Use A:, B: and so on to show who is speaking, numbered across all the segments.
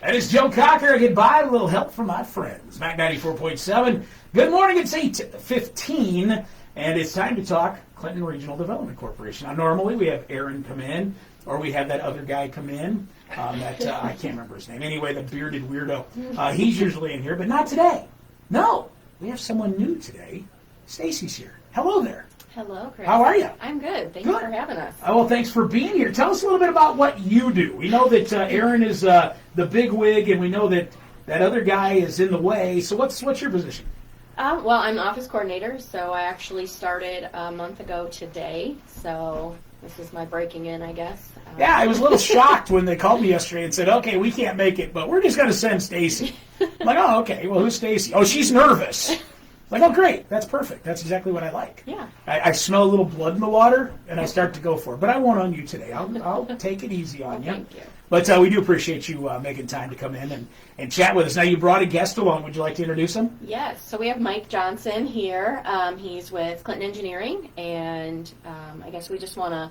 A: That is Joe Cocker. Goodbye. A little help from my friends. Mac 94.7. Good morning. It's 8:15, and it's time to talk Clinton Regional Development Corporation. Now, normally we have Aaron come in, or we have that other guy come in. I can't remember his name. Anyway, the bearded weirdo. He's usually in here, but not today. No, we have someone new today. Stacy's here. Hello there.
B: Hello, Chris.
A: How are you?
B: I'm good. Thank you for having us.
A: Well, thanks for being here. Tell us a little bit about what you do. We know that Aaron is the big wig, and we know that that other guy is in the way. So what's your position?
B: Well, I'm office coordinator, so I actually started a month ago today. So this is my breaking in, I guess.
A: Yeah, I was a little shocked when they called me yesterday and said, okay, we can't make it, but we're just going to send Stacy. I'm like, oh, okay. Well, who's Stacy? Oh, she's nervous. Like, oh, great. That's perfect. That's exactly what I like.
B: Yeah.
A: I smell a little blood in the water, and I start to go for it. But I won't on you today. I'll take it easy on you.
B: Thank you.
A: But we do appreciate you making time to come in and chat with us. Now, you brought a guest along. Would you like to introduce him?
B: Yes. So we have Mike Johnson here. He's with Clinton Engineering, and I guess we just want to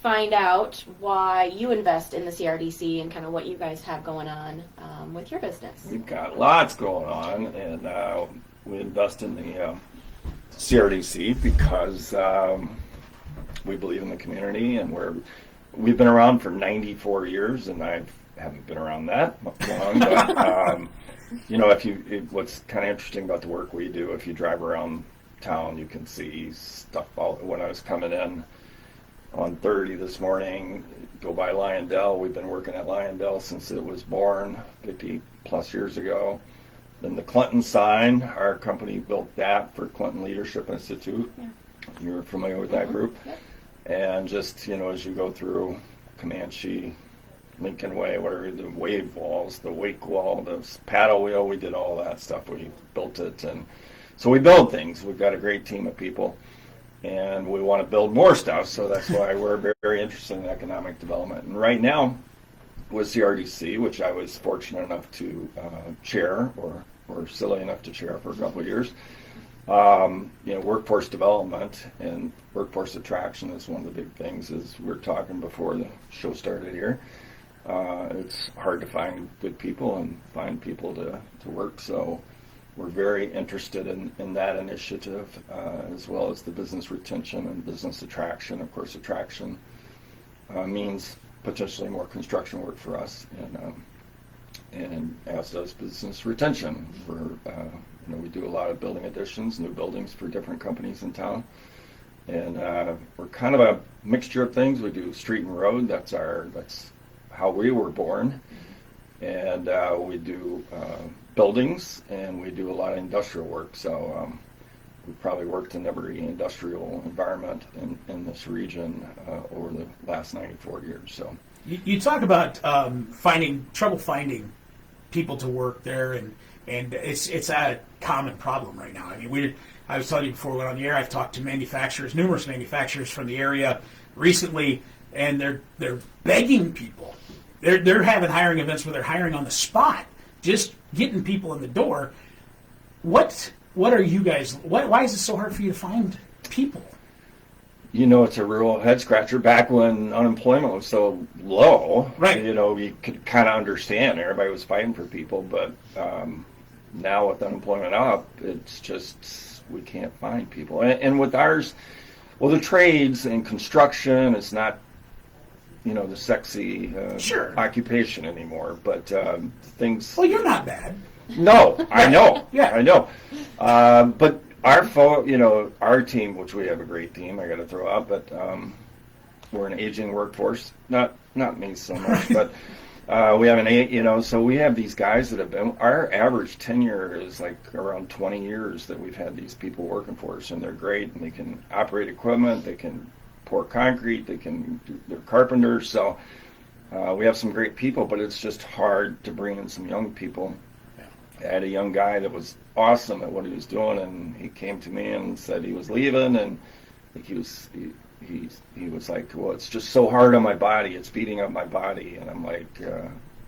B: find out why you invest in the CRDC and kind of what you guys have going on with your business.
C: We've got lots going on, and we invest in the CRDC because we believe in the community, and we've been around for 94 years, and I haven't been around that long. But what's kind of interesting about the work we do, if you drive around town, you can see stuff. When I was coming in on 30 this morning, go by Lyondell. We've been working at Lyondell since it was born 50 plus years ago. Then the Clinton sign, our company built that for Clinton Leadership Institute. Yeah. You're familiar with that group?
B: Yep.
C: And just, as you go through Comanche, Lincoln Way, whatever, the wave walls, the wake wall, the paddle wheel, we did all that stuff. We built it. And so we build things. We've got a great team of people, and we want to build more stuff. So that's why we're very, very interested in economic development. And right now, with CRDC, which I was fortunate enough to chair, or silly enough to chair for a couple of years. Workforce development and workforce attraction is one of the big things. As we were talking before the show started here, it's hard to find good people and find people to work. So we're very interested in that initiative, as well as the business retention and business attraction. Of course, attraction means potentially more construction work for us, and as does business retention. We do a lot of building additions, new buildings for different companies in town, and we're kind of a mixture of things. We do street and road. That's how we were born, and we do buildings, and we do a lot of industrial work. So we've probably worked in every industrial environment in this region over the last 94 years. So
A: you talk about trouble finding people to work there, and it's a common problem right now. I mean, I was telling you before we went on the air, I've talked to numerous manufacturers from the area recently, and they're begging people. They're having hiring events where they're hiring on the spot, just getting people in the door. What are you guys? Why is it so hard for you to find people?
C: It's a real head scratcher. Back when unemployment was so low,
A: right?
C: You could kind of understand. Everybody was fighting for people, but now with unemployment up, it's just we can't find people. And with ours, well, the trades and construction is not, the sexy occupation anymore. But things.
A: Well, you're not bad.
C: No, I know.
A: Yeah,
C: I know. But our team, which we have a great team, I got to throw out, but we're an aging workforce. Not me so much, but we have so we have these guys that have been. Our average tenure is like around 20 years that we've had these people working for us, and they're great, and they can operate equipment, they can pour concrete, they're carpenters. So we have some great people, but it's just hard to bring in some young people. I had a young guy that was awesome at what he was doing, and he came to me and said he was leaving, and I think he was like, well, it's just so hard on my body, it's beating up my body. And I'm like,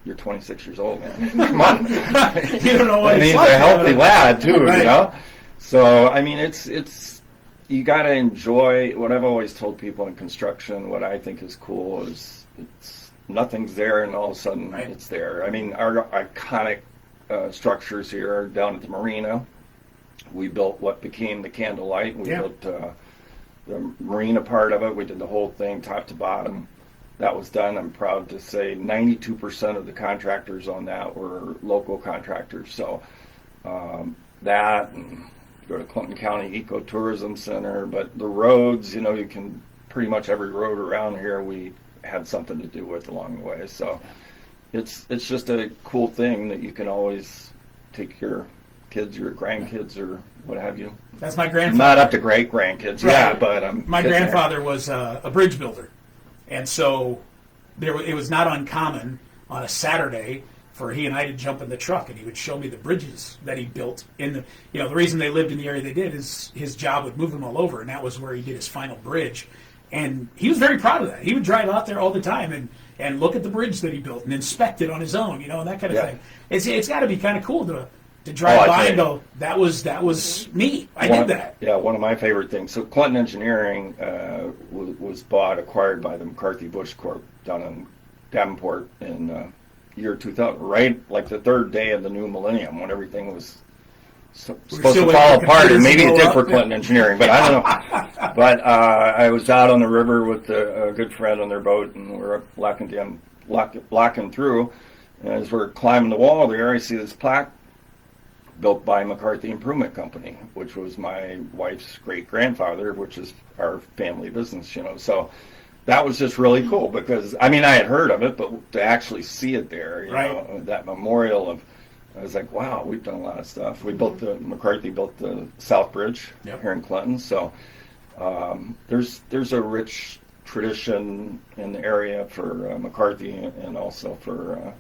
C: you're 26 years old, man. Come on.
A: You don't know what
C: and
A: he's
C: he's
A: like,
C: a healthy lad too,
A: right.
C: So I mean, it's you got to enjoy. What I've always told people in construction, what I think is cool is it's nothing's there, and all of a sudden
A: Right.
C: it's there. I mean, our iconic structures here are down at the marina. We built what became the Candlelight. We
A: Yeah.
C: built the marina part of it. We did the whole thing top to bottom. That was done. I'm proud to say 92% of the contractors on that were local contractors. So that, and go to Clinton County Ecotourism Center. But the roads, you know, you can pretty much every road around here we had something to do with along the way. So it's just a cool thing that you can always take your kids, your grandkids, or what have you.
A: That's my grandfather.
C: Not up to great grandkids,
A: Right.
C: yeah, but
A: My
C: getting there.
A: grandfather was a bridge builder, and so it was not uncommon on a Saturday for he and I to jump in the truck, and he would show me the bridges that he built in the. You know, the reason they lived in the area they did is his job would move him all over, and that was where he did his final bridge. And he was very proud of that. He would drive out there all the time and look at the bridge that he built and inspect it on his own, you know, and that kind of
C: Yeah.
A: thing. It's got to be kind of cool to drive
C: I
A: by
C: tell
A: and
C: you.
A: go, that was me. I
C: One-
A: did that.
C: Yeah, one of my favorite things. So Clinton Engineering was acquired by the McCarthy Bush Corp down in Davenport in year 2000, right like the third day of the new millennium when everything was supposed
A: still
C: to
A: waiting
C: fall
A: for
C: apart. And
A: computers to
C: maybe it
A: blow
C: did
A: up,
C: for
A: yeah.
C: Clinton Engineering, but I don't know. But I was out on the river with a good friend on their boat, and we were locking through. And as we're climbing the wall there, I see this plaque built by McCarthy Improvement Company, which was my wife's great-grandfather, which is our family business, you know. So that was just really cool because, I mean, I had heard of it, but to actually see it there, you
A: Right.
C: know, that memorial of, I was like, wow, we've done a lot of stuff. We built McCarthy built the South Bridge
A: Yep.
C: here in Clinton. So there's a rich tradition in the area for McCarthy and also for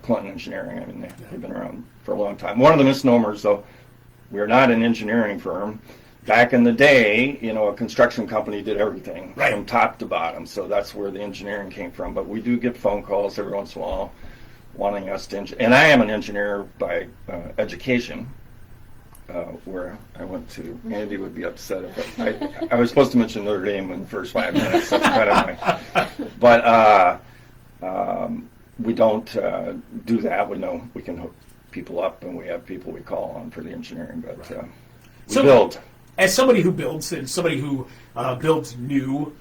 C: Clinton Engineering. I mean, they've been around for a long time. One of the misnomers, though, we are not an engineering firm. Back in the day, you know, a construction company did everything
A: Right.
C: from top to bottom. So that's where the engineering came from. But we do get phone calls every once in a while wanting us to and I am an engineer by education. Where I went to, Andy would be upset if I was supposed to mention Notre Dame in the first 5 minutes. That's kind of but we don't do that. We can hook people up, and we have people we call on for the engineering. But we
A: So-
C: build.
A: As somebody who builds and somebody who builds new,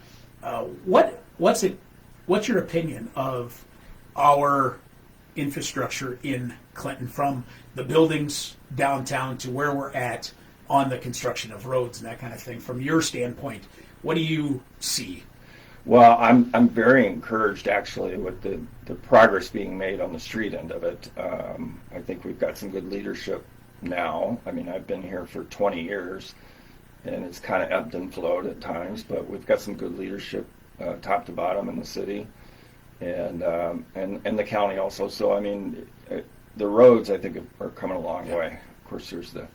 A: what's your opinion of our infrastructure in Clinton, from the buildings downtown to where we're at on the construction of roads and that kind of thing? From your standpoint, what do you see?
C: Well, I'm very encouraged actually with the progress being made on the street end of it. I think we've got some good leadership now. I mean, I've been here for 20 years, and it's kind of ebbed and flowed at times, but we've got some good leadership top to bottom in the city and the county also. So I mean, the roads I think are coming a long way. Of course, there's the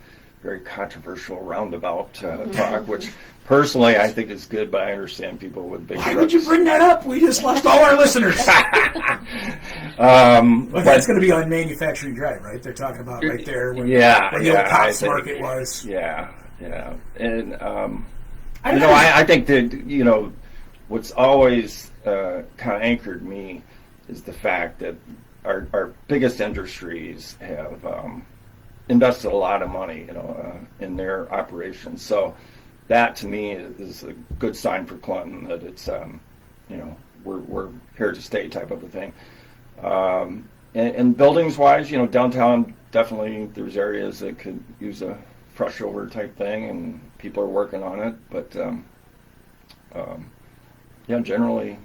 C: very controversial roundabout talk, which personally I think is good, but I understand people with big
A: Why
C: trucks.
A: would you bring that up? We just lost all our listeners. But that's going to be on Manufacturing Drive, right? They're talking about right there where,
C: Yeah,
A: where the old
C: yeah, I
A: Cops
C: think-
A: Market was.
C: Yeah, and
A: I
C: you
A: don't
C: know, I think that, you know, what's always kind of anchored me is the fact that our biggest industries have invested a lot of money, you know, in their operations. So that to me is a good sign for Clinton that it's, you know, we're here to stay type of a thing. And buildings wise, you know, downtown definitely there's areas that could use a fresh over type thing, and people are working on it. But yeah, generally,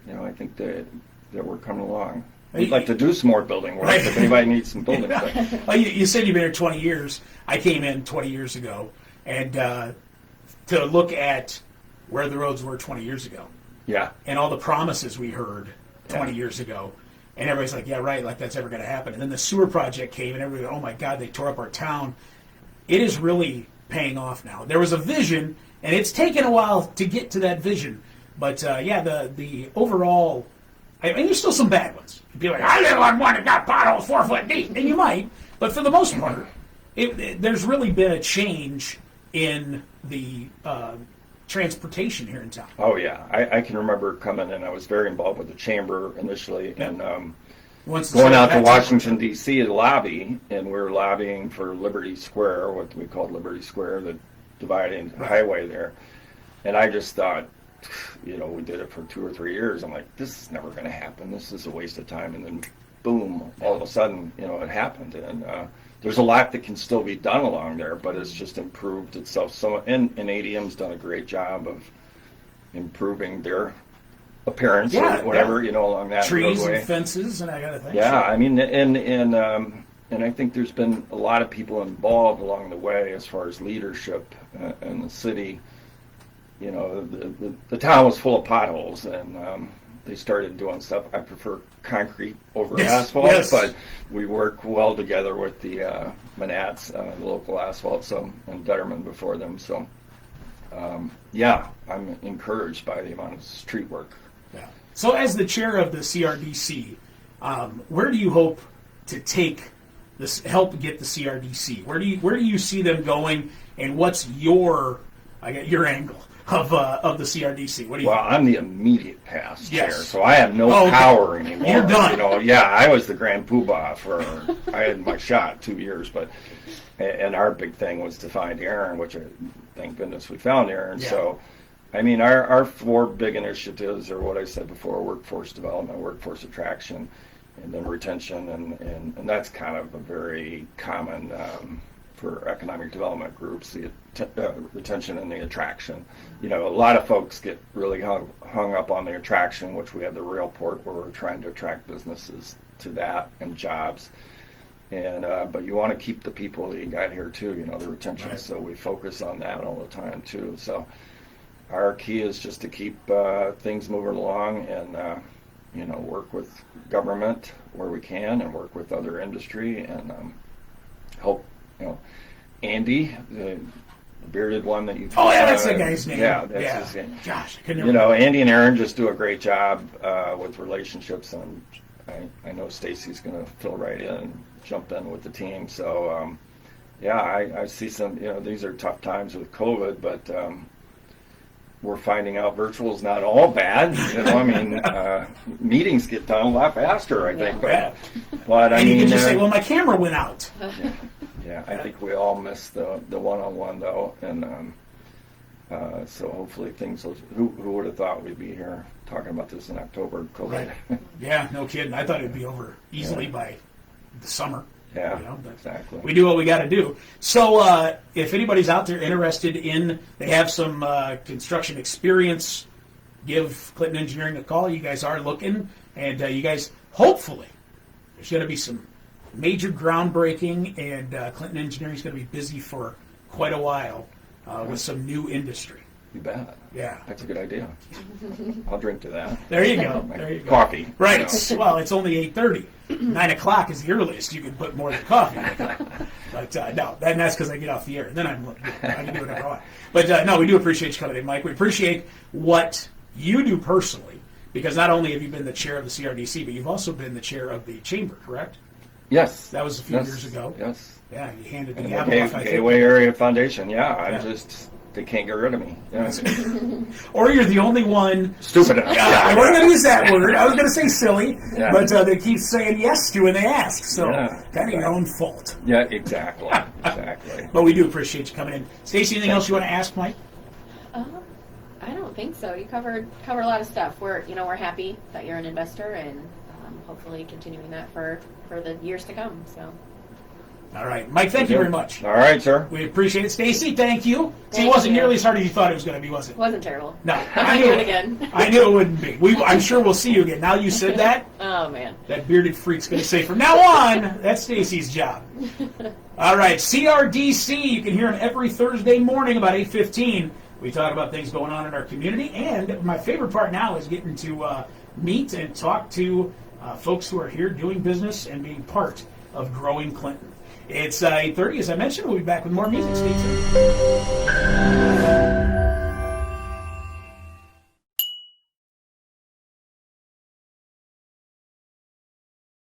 C: you know, I think that we're coming along. We'd like to do some more building work
A: Right.
C: if anybody needs some building work.
A: Well, you said you've been here 20 years. I came in 20 years ago, and to look at where the roads were 20 years ago
C: Yeah,
A: and all the promises we heard 20
C: Yeah.
A: years ago, and everybody's like, yeah, right, like that's ever going to happen. And then the sewer project came, and everybody, oh my God, they tore up our town. It is really paying off now. There was a vision, and it's taken a while to get to that vision. But yeah, the overall, I mean, there's still some bad ones. You'd be like, I live on one that got potholes 4 foot deep, and you might. But for the most part, there's really been a change in the transportation here in town.
C: Oh yeah, I can remember coming in. I was very involved with the chamber initially, and going out to Washington D.C. to lobby, and we were lobbying for Liberty Square, what we called Liberty Square, the dividing highway there. And I just thought, we did it for 2 or 3 years. I'm like, this is never going to happen. This is a waste of time. And then, boom! All of a sudden, it happened. And there's a lot that can still be done along there, but it's just improved itself. So, and ADM's done a great job of improving their appearance or whatever, along that
A: trees
C: roadway.
A: And fences and that kind of thing.
C: Yeah, I mean, and I think there's been a lot of people involved along the way as far as leadership in the city. The town was full of potholes, and they started doing stuff. I prefer concrete over asphalt, but we work well together with the Manats, the local asphalt, and Detterman before them. So, I'm encouraged by the amount of street work.
A: Yeah. So, as the chair of the CRDC, where do you hope to take this? Help get the CRDC? Where do you see them going? And what's your angle of the CRDC? What do you?
C: Well, I'm the immediate past chair, so I have no power anymore.
A: You're done.
C: I was the grand poobah I had my shot 2 years, and our big thing was to find Aaron, which thank goodness we found Aaron. Yeah. So, I mean, our 4 big initiatives are what I said before: workforce development, workforce attraction, and then retention, and that's kind of a very common for economic development groups, the retention and the attraction. A lot of folks get really hung up on the attraction, which we have the rail port where we're trying to attract businesses to that and jobs. And but you want to keep the people that you got here too, the retention. Right. So we focus on that all the time too. So our key is just to keep things moving along and work with government where we can and work with other industry and help. Andy, the bearded one that you.
A: Oh yeah, that's the guy's name.
C: Yeah, that's his name.
A: Gosh,
C: Andy and Aaron just do a great job with relationships, and I know Stacy's going to fill right in and jump in with the team. So I see some. These are tough times with COVID, but we're finding out virtual is not all bad. Meetings get done a lot faster, I think. But
A: and you can just say, "Well, my camera went out."
C: Yeah, I think we all miss the one-on-one though, and so hopefully things will. Who would have thought we'd be here talking about this in October? COVID.
A: Right. Yeah, no kidding. I thought it'd be over easily by the summer.
C: Yeah, exactly.
A: We do what we got to do. So if anybody's out there interested they have some construction experience, give Clinton Engineering a call. You guys are looking, and you guys, hopefully, there's going to be some major groundbreaking, and Clinton Engineering is going to be busy for quite a while with some new industry.
C: You bet.
A: Yeah.
C: That's a good idea. I'll drink to that.
A: There you go. There you go.
C: Coffee.
A: Right. Well, it's only 8:30. 9 o'clock is the earliest you can put more than coffee. But no, that's because I get off the air. Then I can do whatever I want. But no, we do appreciate you coming in, Mike. We appreciate what you do personally, because not only have you been the chair of the CRDC, but you've also been the chair of the chamber, correct?
C: Yes.
A: That was a few years ago.
C: Yes.
A: Yeah, you handed the gavel off, I think.
C: Gateway Area Foundation, they can't get rid of me. Yeah.
A: Or you're the only one.
C: Stupid.
A: I wasn't going to use that word. I was going to say silly, but they keep saying yes to when they ask. So kind of your own fault.
C: Yeah, exactly. Exactly.
A: But we do appreciate you coming in. Stacey, anything else you want to ask Mike?
B: I don't think so. You covered a lot of stuff. We're happy that you're an investor, and hopefully continuing that for the years to come. So.
A: All right. Mike, thank you very much.
C: All right, sir.
A: We appreciate it. Stacy, thank you. See, it wasn't nearly as hard as you thought it was going to be, was it?
B: It wasn't terrible.
A: No.
B: I knew it again.
A: I knew it wouldn't be. I'm sure we'll see you again. Now you said that.
B: Oh, man.
A: That bearded freak's going to say, from now on, that's Stacy's job. All right. CRDC, you can hear him every Thursday morning about 8:15. We talk about things going on in our community. And my favorite part now is getting to meet and talk to folks who are here doing business and being part of growing Clinton. It's 8:30, as I mentioned. We'll be back with more music. Stay tuned.